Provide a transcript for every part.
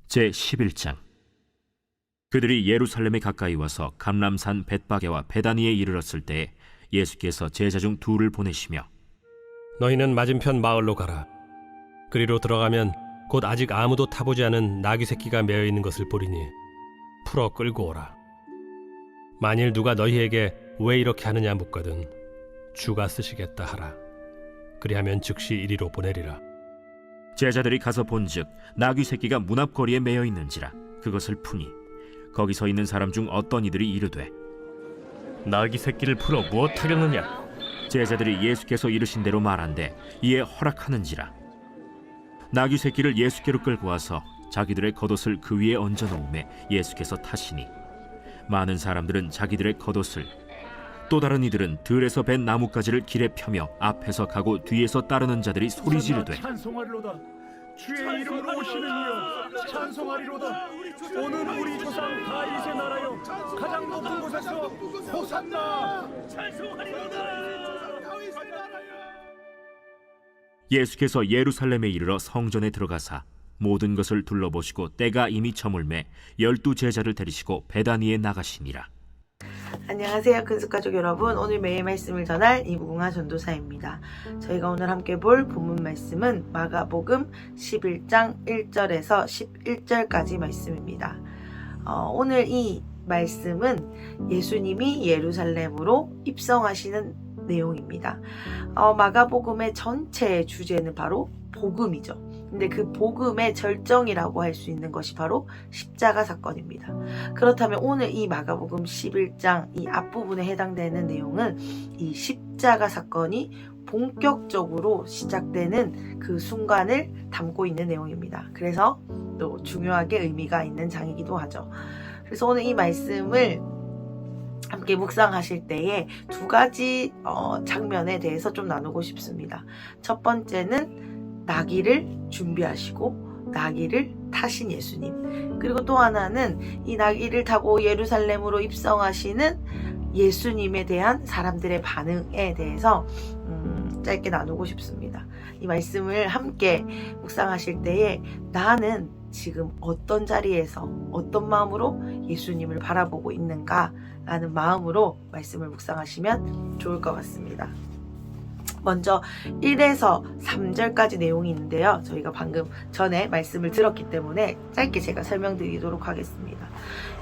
제11장. 그들이 예루살렘에 가까이 와서 감람산 벳바게와 베다니에 이르렀을 때 예수께서 제자 중 둘을 보내시며 너희는 맞은편 마을로 가라. 그리로 들어가면 곧 아직 아무도 타보지 않은 나귀 새끼가 매어 있는 것을 보리니 풀어 끌고 오라. 만일 누가 너희에게 왜 이렇게 하느냐 묻거든 주가 쓰시겠다 하라. 그리하면 즉시 이리로 보내리라. 제자들이 가서 본즉 나귀 새끼가 문 앞 거리에 매여 있는지라. 그것을 푸니 거기 서 있는 사람 중 어떤 이들이 이르되 나귀 새끼를 풀어 무엇하려느냐? 제자들이 예수께서 이르신 대로 말한대 이에 허락하는지라. 나귀 새끼를 예수께로 끌고 와서 자기들의 겉옷을 그 위에 얹어 놓음에 예수께서 타시니 많은 사람들은 자기들의 겉옷을, 또 다른 이들은 들에서 벤 나뭇가지를 길에 펴며 앞에서 가고 뒤에서 따르는 자들이 소리 지르되 찬송하리로다. 주의 이름으로 오시는 이여 찬송하리로다. 오늘 우리 조상 다윗의 나라여 가장 높은 곳에서 호산나. 예수께서 예루살렘에 이르러 성전에 들어가사 모든 것을 둘러보시고 때가 이미 저물매 12 제자를 데리시고 베다니에 나가시니라. 안녕하세요, 근숙가족 여러분. 오늘 매일 말씀을 전할 이무궁화 전도사입니다. 저희가 오늘 함께 볼 본문 말씀은 마가복음 11장 1절에서 11절까지 말씀입니다. 오늘 이 말씀은 예수님이 예루살렘으로 입성하시는 내용입니다. 마가복음의 전체 주제는 바로 복음이죠. 근데 그 복음의 절정이라고 할 수 있는 것이 바로 십자가 사건입니다. 그렇다면 오늘 이 마가복음 11장 이 앞부분에 해당되는 내용은 이 십자가 사건이 본격적으로 시작되는 그 순간을 담고 있는 내용입니다. 그래서 또 중요하게 의미가 있는 장이기도 하죠. 그래서 오늘 이 말씀을 함께 묵상하실 때에 두 가지 장면에 대해서 좀 나누고 싶습니다. 첫 번째는 나귀를 준비하시고 나귀를 타신 예수님, 그리고 또 하나는 이 나귀를 타고 예루살렘으로 입성하시는 예수님에 대한 사람들의 반응에 대해서 짧게 나누고 싶습니다. 이 말씀을 함께 묵상하실 때에 나는 지금 어떤 자리에서 어떤 마음으로 예수님을 바라보고 있는가 라는 마음으로 말씀을 묵상하시면 좋을 것 같습니다. 먼저 1에서 3절까지 내용이 있는데요. 저희가 방금 전에 말씀을 들었기 때문에 짧게 제가 설명드리도록 하겠습니다.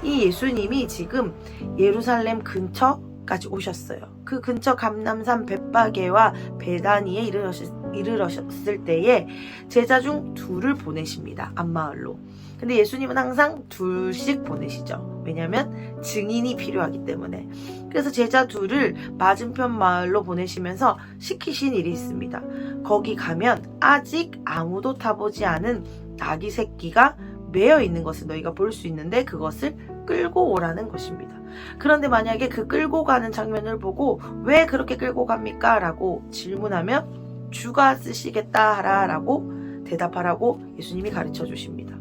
이 예수님이 지금 예루살렘 근처까지 오셨어요. 그 근처 감람산 벳바게와 베다니에 이르렀을 때에 제자 중 둘을 보내십니다. 앞마을로. 근데 예수님은 항상 둘씩 보내시죠. 왜냐하면 증인이 필요하기 때문에. 그래서 제자 둘을 맞은편 마을로 보내시면서 시키신 일이 있습니다. 거기 가면 아직 아무도 타보지 않은 나귀 새끼가 매여 있는 것을 너희가 볼 수 있는데 그것을 끌고 오라는 것입니다. 그런데 만약에 그 끌고 가는 장면을 보고 왜 그렇게 끌고 갑니까? 라고 질문하면 주가 쓰시겠다 라고 대답하라고 예수님이 가르쳐 주십니다.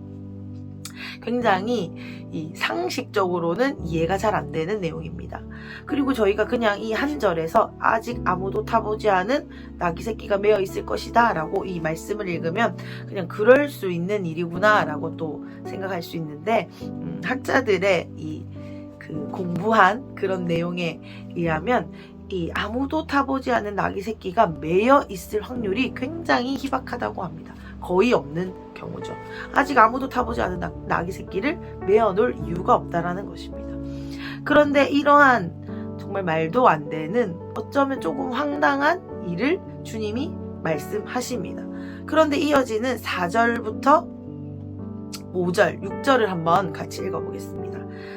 굉장히 이 상식적으로는 이해가 잘 안 되는 내용입니다. 그리고 저희가 그냥 이 한 절에서 아직 아무도 타보지 않은 나귀 새끼가 매어 있을 것이다 라고 이 말씀을 읽으면 그냥 그럴 수 있는 일이구나 라고 또 생각할 수 있는데 학자들의 그 공부한 그런 내용에 의하면 이 아무도 타보지 않은 나귀 새끼가 매여 있을 확률이 굉장히 희박하다고 합니다. 거의 없는 경우죠. 아직 아무도 타보지 않은 나귀 새끼를 매어 놓을 이유가 없다라는 것입니다. 그런데 이러한 정말 말도 안 되는 어쩌면 조금 황당한 일을 주님이 말씀하십니다. 그런데 이어지는 4절부터 5절, 6절을 한번 같이 읽어보겠습니다.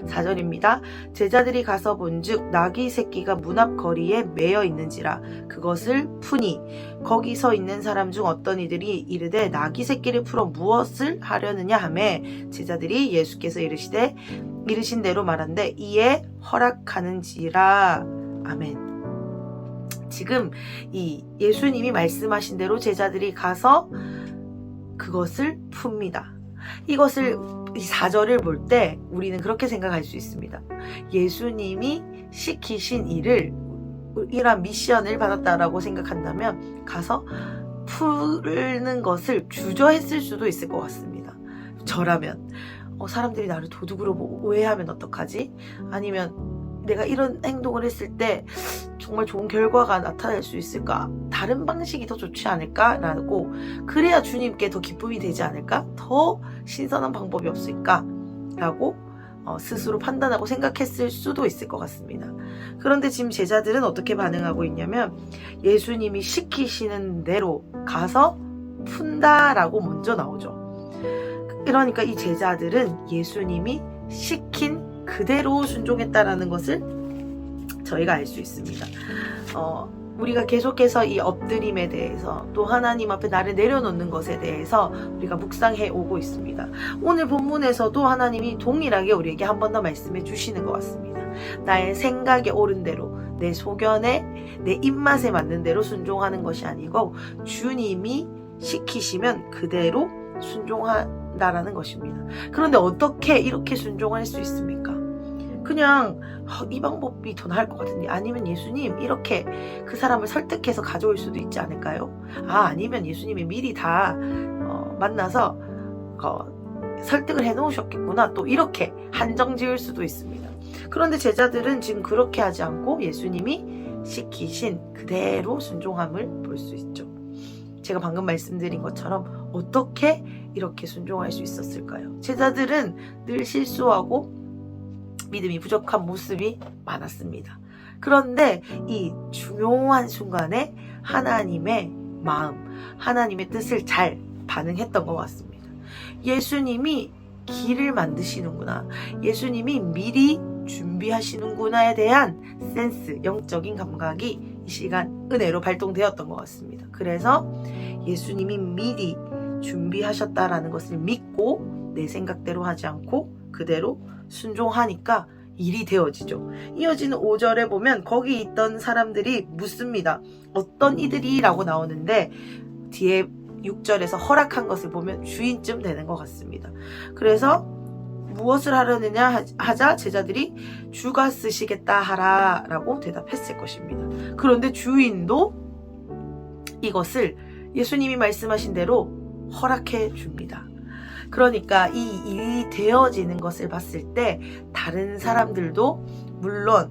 4절입니다. 제자들이 가서 본즉 나귀 새끼가 문 앞 거리에 매여 있는지라. 그것을 푸니 거기 서 있는 사람 중 어떤 이들이 이르되 나귀 새끼를 풀어 무엇을 하려느냐 하매 제자들이 예수께서 이르신 대로 말한대 이에 허락하는지라. 아멘. 지금 이 예수님이 말씀하신 대로 제자들이 가서 그것을 풉니다. 이것을 이 4절을 볼 때 우리는 그렇게 생각할 수 있습니다. 예수님이 시키신 일을 이러한 미션을 받았다라고 생각한다면 가서 푸는 것을 주저했을 수도 있을 것 같습니다. 저라면 사람들이 나를 도둑으로 오해하면 어떡하지? 아니면 내가 이런 행동을 했을 때 정말 좋은 결과가 나타날 수 있을까? 다른 방식이 더 좋지 않을까? 라고, 그래야 주님께 더 기쁨이 되지 않을까? 더 신선한 방법이 없을까? 라고 스스로 판단하고 생각했을 수도 있을 것 같습니다. 그런데 지금 제자들은 어떻게 반응하고 있냐면, 예수님이 시키시는 대로 가서 푼다라고 먼저 나오죠. 그러니까 이 제자들은 예수님이 시킨 그대로 순종했다라는 것을 저희가 알 수 있습니다. 우리가 계속해서 이 엎드림에 대해서, 또 하나님 앞에 나를 내려놓는 것에 대해서 우리가 묵상해 오고 있습니다. 오늘 본문에서도 하나님이 동일하게 우리에게 한 번 더 말씀해 주시는 것 같습니다. 나의 생각에 옳은 대로, 내 소견에, 내 입맛에 맞는 대로 순종하는 것이 아니고 주님이 시키시면 그대로 순종한다라는 것입니다. 그런데 어떻게 이렇게 순종할 수 있습니까? 그냥 이 방법이 더 나을 것 같은데, 아니면 예수님 이렇게 그 사람을 설득해서 가져올 수도 있지 않을까요? 아니면 예수님이 미리 다 만나서 설득을 해놓으셨겠구나, 또 이렇게 한정 지을 수도 있습니다. 그런데 제자들은 지금 그렇게 하지 않고 예수님이 시키신 그대로 순종함을 볼 수 있죠. 제가 방금 말씀드린 것처럼 어떻게 이렇게 순종할 수 있었을까요? 제자들은 늘 실수하고 믿음이 부족한 모습이 많았습니다. 그런데 이 중요한 순간에 하나님의 마음, 하나님의 뜻을 잘 반응했던 것 같습니다. 예수님이 길을 만드시는구나, 예수님이 미리 준비하시는구나에 대한 센스, 영적인 감각이 이 시간 은혜로 발동되었던 것 같습니다. 그래서 예수님이 미리 준비하셨다라는 것을 믿고 내 생각대로 하지 않고 그대로 순종하니까 일이 되어지죠. 이어지는 5절에 보면 거기 있던 사람들이 묻습니다. 어떤 이들이? 라고 나오는데, 뒤에 6절에서 허락한 것을 보면 주인쯤 되는 것 같습니다. 그래서 무엇을 하려느냐 하자 제자들이 주가 쓰시겠다 하라 라고 대답했을 것입니다. 그런데 주인도 이것을 예수님이 말씀하신 대로 허락해 줍니다. 그러니까 이 일이 되어지는 것을 봤을 때 다른 사람들도 물론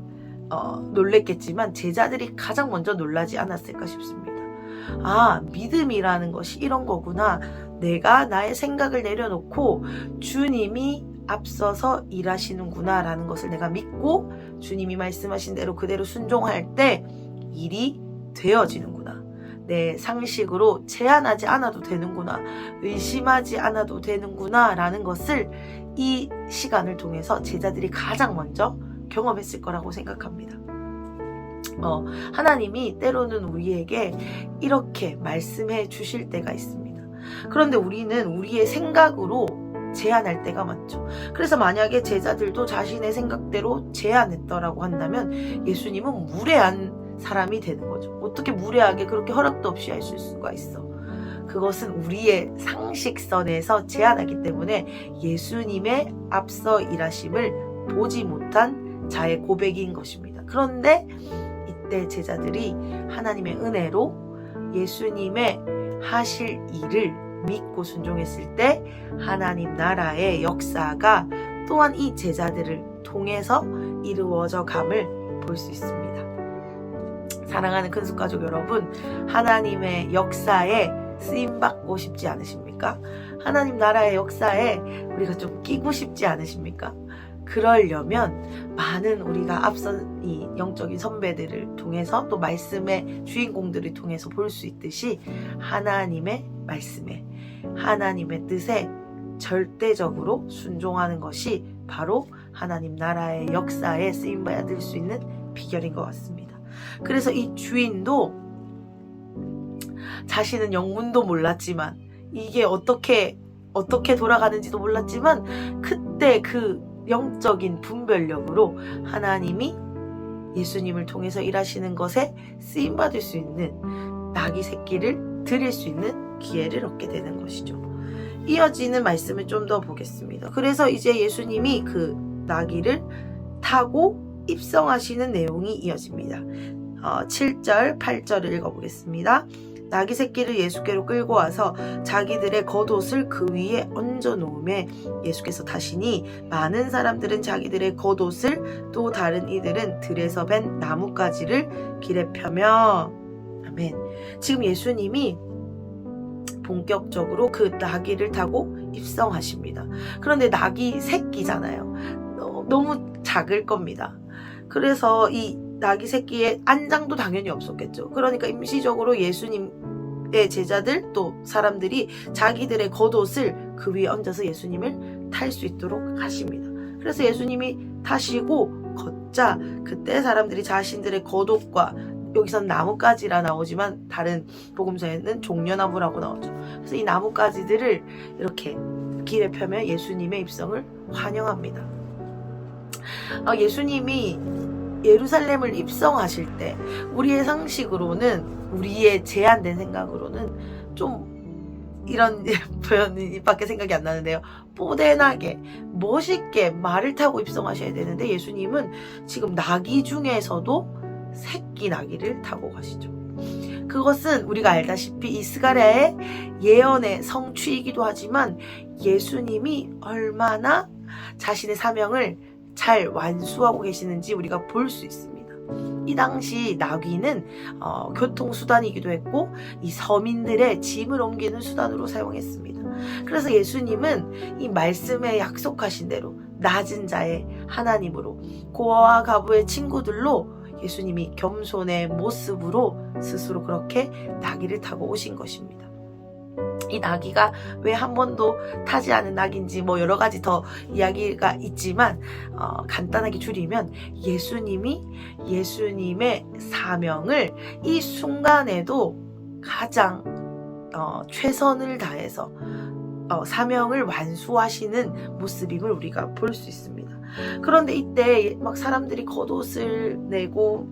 놀랬겠지만 제자들이 가장 먼저 놀라지 않았을까 싶습니다. 믿음이라는 것이 이런 거구나. 내가 나의 생각을 내려놓고 주님이 앞서서 일하시는구나 라는 것을 내가 믿고 주님이 말씀하신 대로 그대로 순종할 때 일이 되어지는구나. 내 상식으로 제한하지 않아도 되는구나, 의심하지 않아도 되는구나 라는 것을 이 시간을 통해서 제자들이 가장 먼저 경험했을 거라고 생각합니다. 하나님이 때로는 우리에게 이렇게 말씀해 주실 때가 있습니다. 그런데 우리는 우리의 생각으로 제한할 때가 많죠. 그래서 만약에 제자들도 자신의 생각대로 제한했더라고 한다면 예수님은 무례한 사람이 되는 거죠. 어떻게 무례하게 그렇게 허락도 없이 할 수가 있어? 그것은 우리의 상식선에서 제한하기 때문에 예수님의 앞서 일하심을 보지 못한 자의 고백인 것입니다. 그런데 이때 제자들이 하나님의 은혜로 예수님의 하실 일을 믿고 순종했을 때 하나님 나라의 역사가 또한 이 제자들을 통해서 이루어져 감을 볼 수 있습니다. 사랑하는 큰숙가족 여러분, 하나님의 역사에 쓰임받고 싶지 않으십니까? 하나님 나라의 역사에 우리가 좀 끼고 싶지 않으십니까? 그러려면 많은 우리가 앞선 이 영적인 선배들을 통해서, 또 말씀의 주인공들을 통해서 볼 수 있듯이 하나님의 말씀에, 하나님의 뜻에 절대적으로 순종하는 것이 바로 하나님 나라의 역사에 쓰임받을 수 있는 비결인 것 같습니다. 그래서 이 주인도 자신은 영문도 몰랐지만, 이게 어떻게 돌아가는지도 몰랐지만, 그때 그 영적인 분별력으로 하나님이 예수님을 통해서 일하시는 것에 쓰임받을 수 있는 나귀 새끼를 드릴 수 있는 기회를 얻게 되는 것이죠. 이어지는 말씀을 좀 더 보겠습니다. 그래서 이제 예수님이 그 나귀를 타고 입성하시는 내용이 이어집니다. 7절, 8절을 읽어보겠습니다. 나귀 새끼를 예수께로 끌고 와서 자기들의 겉옷을 그 위에 얹어 놓음에 예수께서 타시니 많은 사람들은 자기들의 겉옷을 또 다른 이들은 들에서 벤 나뭇가지를 길에 펴며 아멘. 지금 예수님이 본격적으로 그 나귀를 타고 입성하십니다. 그런데 나귀 새끼잖아요. 너무 작을 겁니다. 그래서 이 나귀 새끼의 안장도 당연히 없었겠죠. 그러니까 임시적으로 예수님의 제자들 또 사람들이 자기들의 겉옷을 그 위에 얹어서 예수님을 탈 수 있도록 하십니다. 그래서 예수님이 타시고 걷자 그때 사람들이 자신들의 겉옷과 여기서는 나뭇가지라 나오지만 다른 복음서에는 종려나무라고 나오죠. 그래서 이 나뭇가지들을 이렇게 길에 펴며 예수님의 입성을 환영합니다. 예수님이 예루살렘을 입성하실 때 우리의 상식으로는 우리의 제한된 생각으로는 좀 이런 표현이 밖에 생각이 안 나는데요. 뽀대나게 멋있게 말을 타고 입성하셔야 되는데 예수님은 지금 나귀 중에서도 새끼 나귀를 타고 가시죠. 그것은 우리가 알다시피 이스가랴의 예언의 성취이기도 하지만 예수님이 얼마나 자신의 사명을 잘 완수하고 계시는지 우리가 볼 수 있습니다. 이 당시 나귀는 교통수단이기도 했고 이 서민들의 짐을 옮기는 수단으로 사용했습니다. 그래서 예수님은 이 말씀에 약속하신 대로 낮은 자의 하나님으로 고아와 가부의 친구들로 예수님이 겸손의 모습으로 스스로 그렇게 나귀를 타고 오신 것입니다. 이 나귀가 왜 한 번도 타지 않은 나귀인지 뭐 여러 가지 더 이야기가 있지만 간단하게 줄이면 예수님의 사명을 이 순간에도 가장 최선을 다해서 사명을 완수하시는 모습임을 우리가 볼 수 있습니다. 그런데 이때 막 사람들이 겉옷을 내고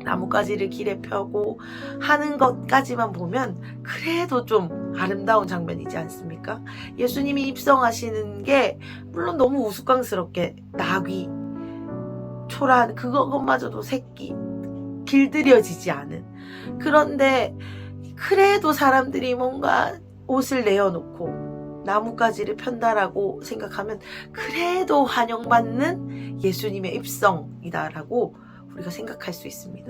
나뭇가지를 길에 펴고 하는 것까지만 보면 그래도 좀 아름다운 장면이지 않습니까? 예수님이 입성하시는 게 물론 너무 우스꽝스럽게 나귀, 초라한 그것마저도 새끼, 길들여지지 않은 그런데 그래도 사람들이 뭔가 옷을 내어놓고 나뭇가지를 편다라고 생각하면 그래도 환영받는 예수님의 입성이다라고 우리가 생각할 수 있습니다.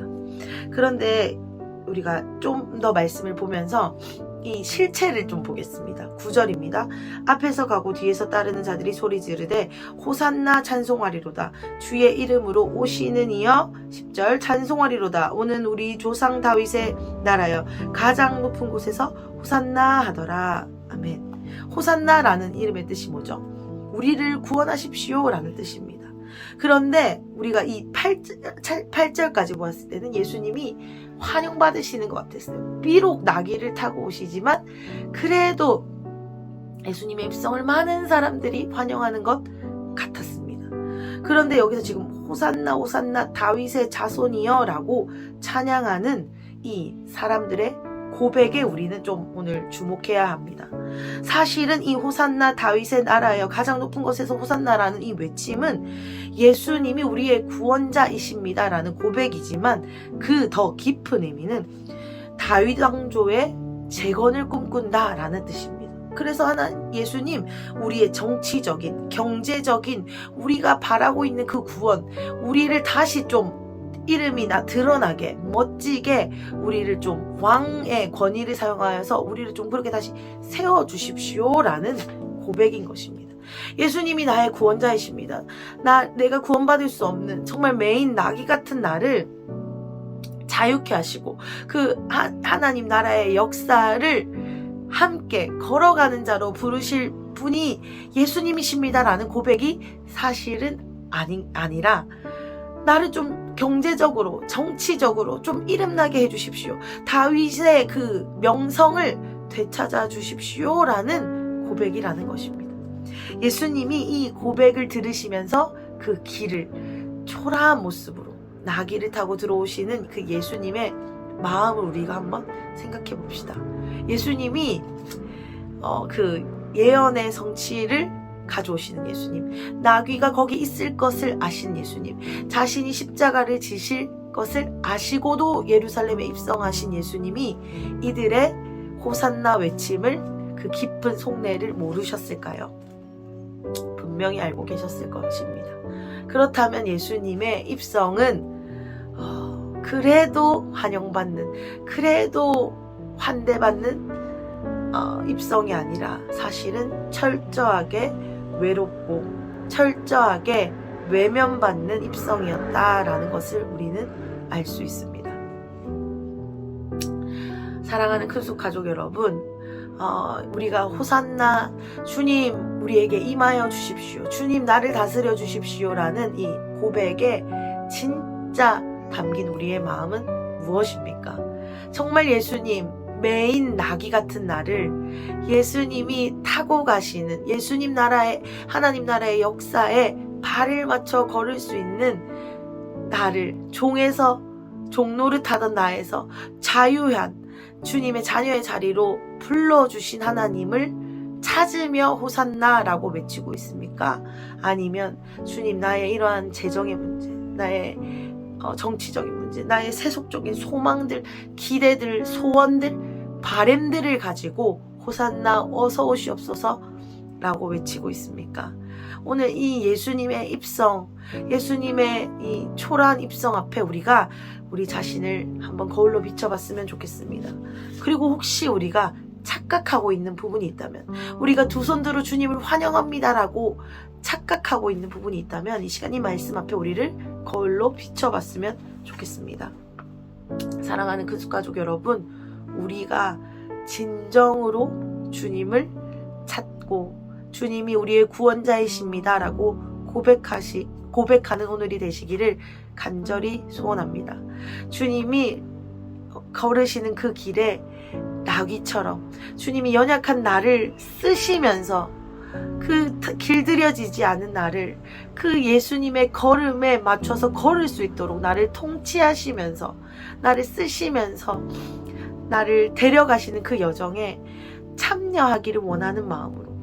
그런데 우리가 좀 더 말씀을 보면서 이 실체를 좀 보겠습니다. 9절입니다. 앞에서 가고 뒤에서 따르는 자들이 소리 지르되 호산나 찬송하리로다. 주의 이름으로 오시는 이여 10절 찬송하리로다. 오는 우리 조상 다윗의 나라여 가장 높은 곳에서 호산나 하더라. 아멘. 호산나라는 이름의 뜻이 뭐죠? 우리를 구원하십시오 라는 뜻입니다. 그런데 우리가 이 8절까지 보았을 때는 예수님이 환영받으시는 것 같았어요. 비록 나귀를 타고 오시지만 그래도 예수님의 입성을 많은 사람들이 환영하는 것 같았습니다. 그런데 여기서 지금 호산나 호산나 다윗의 자손이여 라고 찬양하는 이 사람들의 고백에 우리는 좀 오늘 주목해야 합니다. 사실은 이 호산나 다윗의 나라여 가장 높은 곳에서 호산나라는 이 외침은 예수님이 우리의 구원자이십니다 라는 고백이지만 그 더 깊은 의미는 다윗 왕조의 재건을 꿈꾼다 라는 뜻입니다. 그래서 예수님 우리의 정치적인 경제적인 우리가 바라고 있는 그 구원 우리를 다시 좀 이름이 드러나게 멋지게 우리를 좀 왕의 권위를 사용하여서 우리를 좀 그렇게 다시 세워주십시오 라는 고백인 것입니다. 예수님이 나의 구원자이십니다. 내가 구원받을 수 없는 정말 메인 나귀 같은 나를 자유케 하시고 그 하나님 나라의 역사를 함께 걸어가는 자로 부르실 분이 예수님이십니다 라는 고백이 사실은 아니라 나를 좀 경제적으로 정치적으로 좀 이름나게 해주십시오. 다윗의 그 명성을 되찾아 주십시오 라는 고백이라는 것입니다. 예수님이 이 고백을 들으시면서 그 길을 초라한 모습으로 나귀를 타고 들어오시는 그 예수님의 마음을 우리가 한번 생각해 봅시다. 예수님이 그 예언의 성취를 가져오시는 예수님, 나귀가 거기 있을 것을 아신 예수님, 자신이 십자가를 지실 것을 아시고도 예루살렘에 입성하신 예수님이 이들의 호산나 외침을, 그 깊은 속내를 모르셨을까요? 분명히 알고 계셨을 것입니다. 그렇다면 예수님의 입성은 그래도 환영받는, 그래도 환대받는 입성이 아니라 사실은 철저하게 외롭고 철저하게 외면받는 입성이었다라는 것을 우리는 알 수 있습니다. 사랑하는 큰숙 가족 여러분, 우리가 호산나, 주님 우리에게 임하여 주십시오, 주님 나를 다스려 주십시오라는 이 고백에 진짜 담긴 우리의 마음은 무엇입니까? 정말 예수님, 매인 나귀 같은 나를 예수님이 타고 가시는, 예수님 나라의, 하나님 나라의 역사에 발을 맞춰 걸을 수 있는 나를, 종에서 종노릇하던 나에서 자유한 주님의 자녀의 자리로 불러주신 하나님을 찾으며 호산나라고 외치고 있습니까? 아니면 주님 나의 이러한 재정의 문제, 나의 정치적인 문제, 나의 세속적인 소망들, 기대들, 소원들, 바램들을 가지고 호산나 어서 오시옵소서 라고 외치고 있습니까? 오늘 이 예수님의 입성, 예수님의 이 초라한 입성 앞에 우리가 우리 자신을 한번 거울로 비춰봤으면 좋겠습니다. 그리고 혹시 우리가 착각하고 있는 부분이 있다면, 우리가 두 손 들어 주님을 환영합니다라고 착각하고 있는 부분이 있다면 이 시간 이 말씀 앞에 우리를 거울로 비춰봤으면 좋겠습니다. 사랑하는 큰숙가족 여러분, 우리가 진정으로 주님을 찾고 주님이 우리의 구원자이십니다 라고 고백하는 오늘이 되시기를 간절히 소원합니다. 주님이 걸으시는 그 길에 나귀처럼 주님이 연약한 나를 쓰시면서 그 길들여지지 않은 나를 그 예수님의 걸음에 맞춰서 걸을 수 있도록 나를 통치하시면서, 나를 쓰시면서 나를 데려가시는 그 여정에 참여하기를 원하는 마음으로,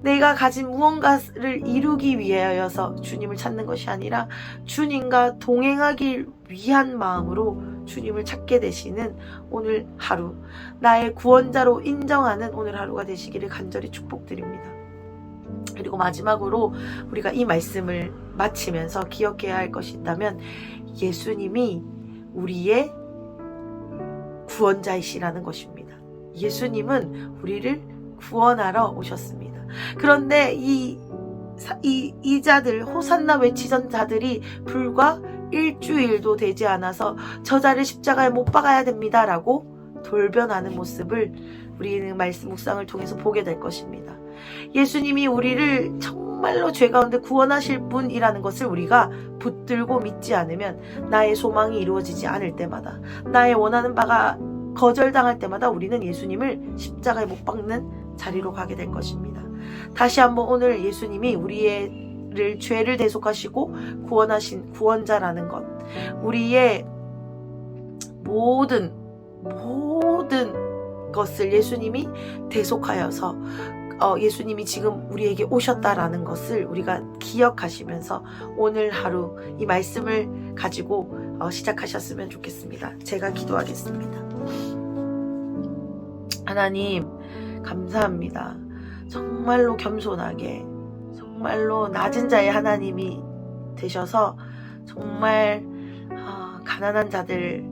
내가 가진 무언가를 이루기 위하여서 주님을 찾는 것이 아니라 주님과 동행하기 위한 마음으로 주님을 찾게 되시는 오늘 하루, 나의 구원자로 인정하는 오늘 하루가 되시기를 간절히 축복드립니다. 그리고 마지막으로 우리가 이 말씀을 마치면서 기억해야 할 것이 있다면, 예수님이 우리의 구원자이시라는 것입니다. 예수님은 우리를 구원하러 오셨습니다. 그런데 이 자들, 호산나 외치던 자들이 불과 일주일도 되지 않아서 저자를 십자가에 못 박아야 됩니다 라고 돌변하는 모습을 우리는 말씀 묵상을 통해서 보게 될 것입니다. 예수님이 우리를 정말로 죄 가운데 구원하실 분이라는 것을 우리가 붙들고 믿지 않으면, 나의 소망이 이루어지지 않을 때마다, 나의 원하는 바가 거절당할 때마다 우리는 예수님을 십자가에 못 박는 자리로 가게 될 것입니다. 다시 한번 오늘 예수님이 우리의 죄를 대속하시고 구원하신 구원자라는 것, 우리의 모든 것을 예수님이 대속하여서 예수님이 지금 우리에게 오셨다라는 것을 우리가 기억하시면서 오늘 하루 이 말씀을 가지고 시작하셨으면 좋겠습니다. 제가 기도하겠습니다. 하나님 감사합니다. 정말로 겸손하게, 정말로 낮은 자의 하나님이 되셔서 정말 가난한 자들,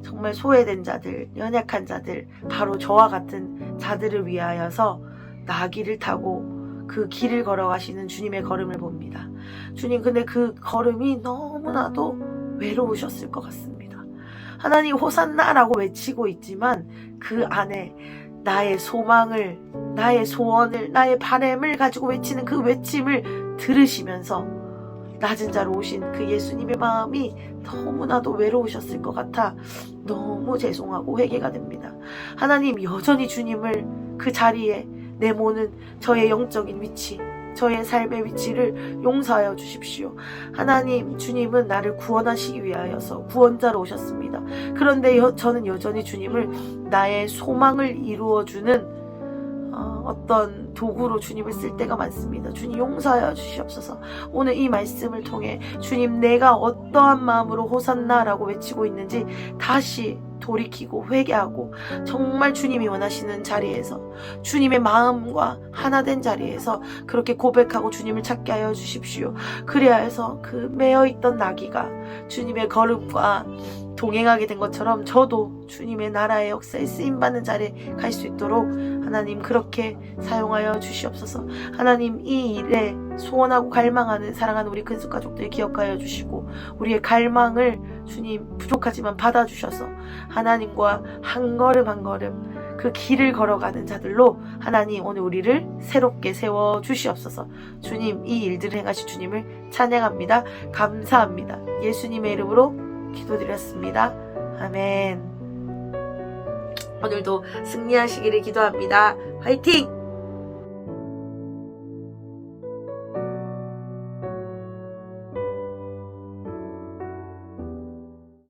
정말 소외된 자들, 연약한 자들, 바로 저와 같은 자들을 위하여서 나귀를 타고 그 길을 걸어가시는 주님의 걸음을 봅니다. 주님, 근데 그 걸음이 너무나도 외로우셨을 것 같습니다. 하나님 호산나라고 외치고 있지만 그 안에 나의 소망을, 나의 소원을, 나의 바램을 가지고 외치는 그 외침을 들으시면서 낮은 자로 오신 그 예수님의 마음이 너무나도 외로우셨을 것 같아 너무 죄송하고 회개가 됩니다. 하나님, 여전히 주님을 그 자리에 내모는 저의 영적인 위치, 저의 삶의 위치를 용서하여 주십시오. 하나님, 주님은 나를 구원하시기 위하여서 구원자로 오셨습니다. 그런데 저는 여전히 주님을 나의 소망을 이루어주는 어떤 도구로 주님을 쓸 때가 많습니다. 주님 용서하여 주시옵소서. 오늘 이 말씀을 통해 주님, 내가 어떠한 마음으로 호산나라고 외치고 있는지 다시 돌이키고 회개하고 정말 주님이 원하시는 자리에서, 주님의 마음과 하나 된 자리에서 그렇게 고백하고 주님을 찾게 하여 주십시오. 그래야 해서 그 매어있던 나귀가 주님의 걸음과 동행하게 된 것처럼 저도 주님의 나라의 역사에 쓰임받는 자리에 갈 수 있도록 하나님 그렇게 사용하여 주시옵소서. 하나님, 이 일에 소원하고 갈망하는 사랑하는 우리 근숙 가족들 기억하여 주시고, 우리의 갈망을 주님 부족하지만 받아주셔서 하나님과 한 걸음 한 걸음 그 길을 걸어가는 자들로 하나님 오늘 우리를 새롭게 세워 주시옵소서. 주님, 이 일들을 행하신 주님을 찬양합니다. 감사합니다. 예수님의 이름으로 기도드렸습니다. 아멘. 오늘도 승리하시기를 기도합니다. 화이팅!